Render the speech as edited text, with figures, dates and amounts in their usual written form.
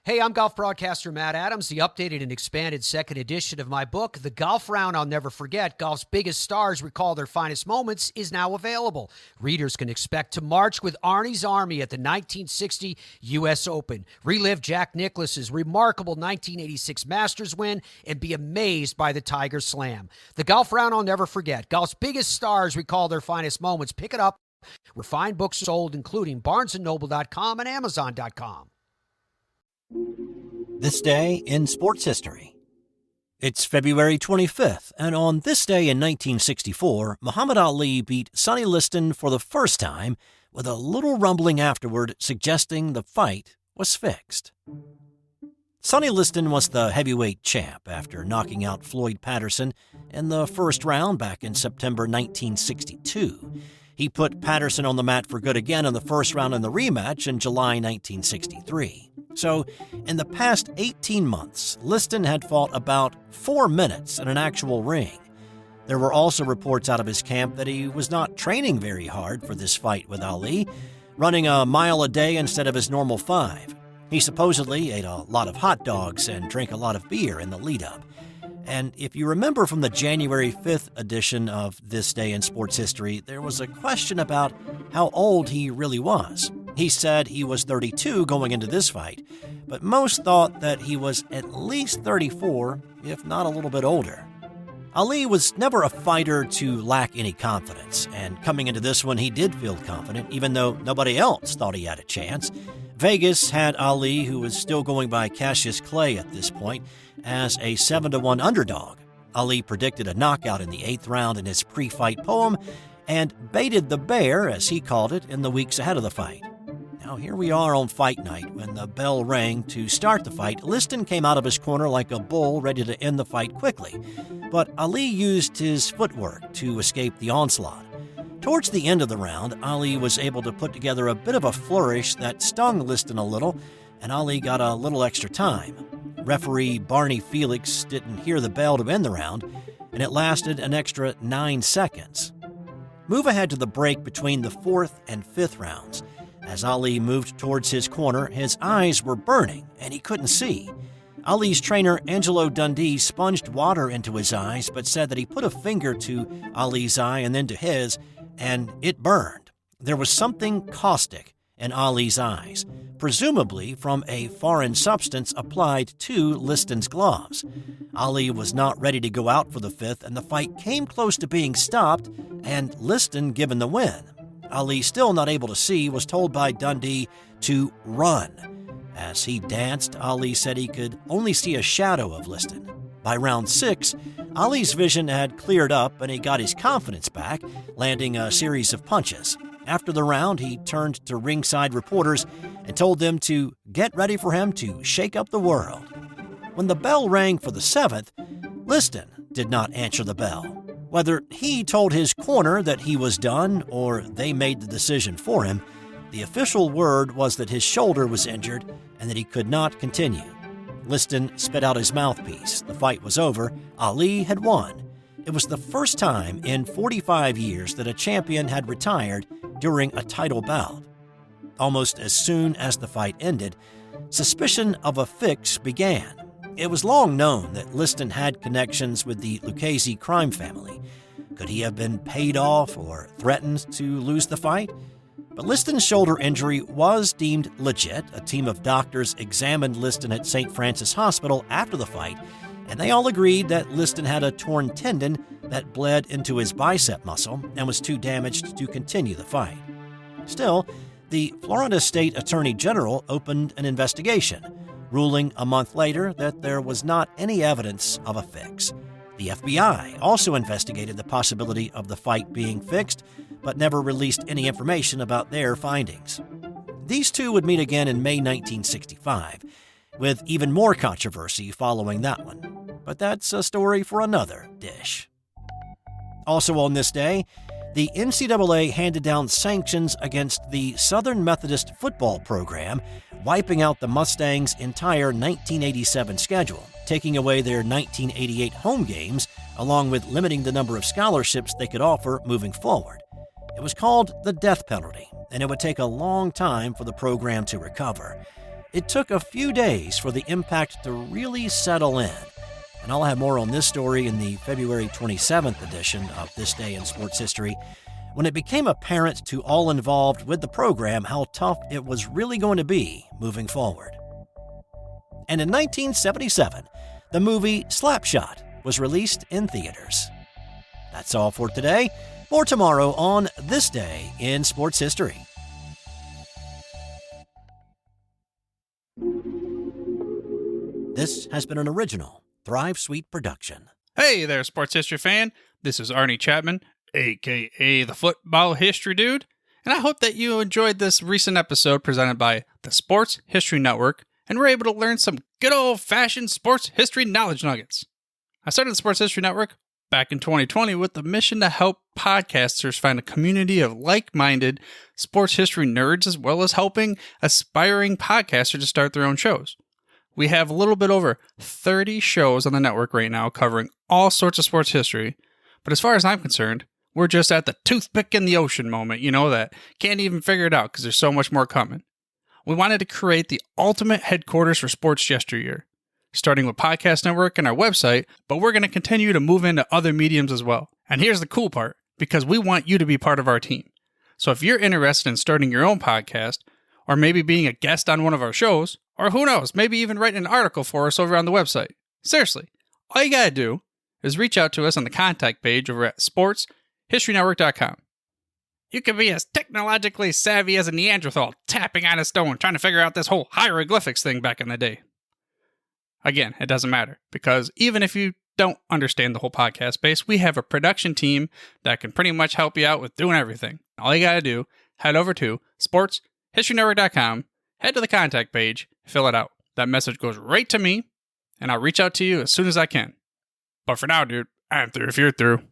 Hey, I'm golf broadcaster Matt Adams. The updated and expanded second edition of my book, The Golf Round I'll Never Forget, Golf's Biggest Stars Recall Their Finest Moments, is now available. Readers can expect to march with Arnie's Army at the 1960 U.S. Open, relive Jack Nicklaus's remarkable 1986 Masters win, and be amazed by the Tiger Slam. The Golf Round I'll Never Forget, Golf's Biggest Stars Recall Their Finest Moments. Pick it up where fine books sold, including BarnesandNoble.com and Amazon.com. This day in sports history. It's February 25th, and on this day in 1964, Muhammad Ali beat Sonny Liston for the first time, with a little rumbling afterward suggesting the fight was fixed. Sonny Liston was the heavyweight champ after knocking out Floyd Patterson in the first round back in September 1962. He put Patterson on the mat for good again in the first round in the rematch in July 1963. So, in the past 18 months, Liston had fought about 4 minutes in an actual ring. There were also reports out of his camp that he was not training very hard for this fight with Ali, running a mile a day instead of his normal 5. He supposedly ate a lot of hot dogs and drank a lot of beer in the lead-up. And if you remember from the January 5th edition of This Day in Sports History, there was a question about how old he really was. He said he was 32 going into this fight, but most thought that he was at least 34, if not a little bit older. Ali was never a fighter to lack any confidence, and coming into this one he did feel confident, even though nobody else thought he had a chance. Vegas had Ali, who was still going by Cassius Clay at this point, as a 7-1 underdog. Ali predicted a knockout in the 8th round in his pre-fight poem, and baited the bear, as he called it, in the weeks ahead of the fight. Now here we are on fight night. When the bell rang to start the fight, Liston came out of his corner like a bull ready to end the fight quickly. But Ali used his footwork to escape the onslaught. Towards the end of the round, Ali was able to put together a bit of a flourish that stung Liston a little, and Ali got a little extra time. Referee Barney Felix didn't hear the bell to end the round, and it lasted an extra 9 seconds. Move ahead to the break between the 4th and 5th rounds. As Ali moved towards his corner, his eyes were burning and he couldn't see. Ali's trainer, Angelo Dundee, sponged water into his eyes but said that he put a finger to Ali's eye and then to his, and it burned. There was something caustic in Ali's eyes, presumably from a foreign substance applied to Liston's gloves. Ali was not ready to go out for the 5th, and the fight came close to being stopped and Liston given the win. Ali, still not able to see, was told by Dundee to run. As he danced, Ali said he could only see a shadow of Liston. By round 6, Ali's vision had cleared up and he got his confidence back, landing a series of punches. After the round, he turned to ringside reporters and told them to get ready for him to shake up the world. When the bell rang for the 7th, Liston did not answer the bell. Whether he told his corner that he was done or they made the decision for him, the official word was that his shoulder was injured and that he could not continue. Liston spit out his mouthpiece. The fight was over. Ali had won. It was the first time in 45 years that a champion had retired during a title bout. Almost as soon as the fight ended, suspicion of a fix began. It was long known that Liston had connections with the Lucchese crime family. Could he have been paid off or threatened to lose the fight? But Liston's shoulder injury was deemed legit. A team of doctors examined Liston at St. Francis Hospital after the fight, and they all agreed that Liston had a torn tendon that bled into his bicep muscle and was too damaged to continue the fight. Still, the Florida State Attorney General opened an investigation, ruling a month later that there was not any evidence of a fix. The FBI also investigated the possibility of the fight being fixed, but never released any information about their findings. These two would meet again in May 1965, with even more controversy following that one. But that's a story for another dish. Also on this day, the NCAA handed down sanctions against the Southern Methodist football program, wiping out the Mustangs' entire 1987 schedule, taking away their 1988 home games, along with limiting the number of scholarships they could offer moving forward. It was called the death penalty, and it would take a long time for the program to recover. it took a few days for the impact to really settle in. And I'll have more on this story in the February 27th edition of This Day in Sports History, when it became apparent to all involved with the program how tough it was really going to be moving forward. And in 1977, the movie Slapshot was released in theaters. That's all for today. More tomorrow on This Day in Sports History. This has been an original Thrive Suite production. Hey there, sports history fan. This is Arnie Chapman, a.k.a. the Football History Dude, and I hope that you enjoyed this recent episode presented by the Sports History Network and were able to learn some good old-fashioned sports history knowledge nuggets. I started the Sports History Network back in 2020 with the mission to help podcasters find a community of like-minded sports history nerds, as well as helping aspiring podcasters to start their own shows. We have a little bit over 30 shows on the network right now covering all sorts of sports history, but as far as I'm concerned, we're just at the toothpick in the ocean moment, that can't even figure it out because there's so much more coming. We wanted to create the ultimate headquarters for sports yesteryear, starting with Podcast Network and our website, but we're going to continue to move into other mediums as well. And here's the cool part, because we want you to be part of our team. So if you're interested in starting your own podcast, or maybe being a guest on one of our shows, or who knows, maybe even writing an article for us over on the website. Seriously, all you gotta do is reach out to us on the contact page over at sportshistorynetwork.com. You can be as technologically savvy as a Neanderthal tapping on a stone trying to figure out this whole hieroglyphics thing back in the day. Again, it doesn't matter, because even if you don't understand the whole podcast space, we have a production team that can pretty much help you out with doing everything. All you gotta do, head over to sportshistorynetwork.com, head to the contact page, fill it out. That message goes right to me, and I'll reach out to you as soon as I can. But for now, dude, I'm through if you're through.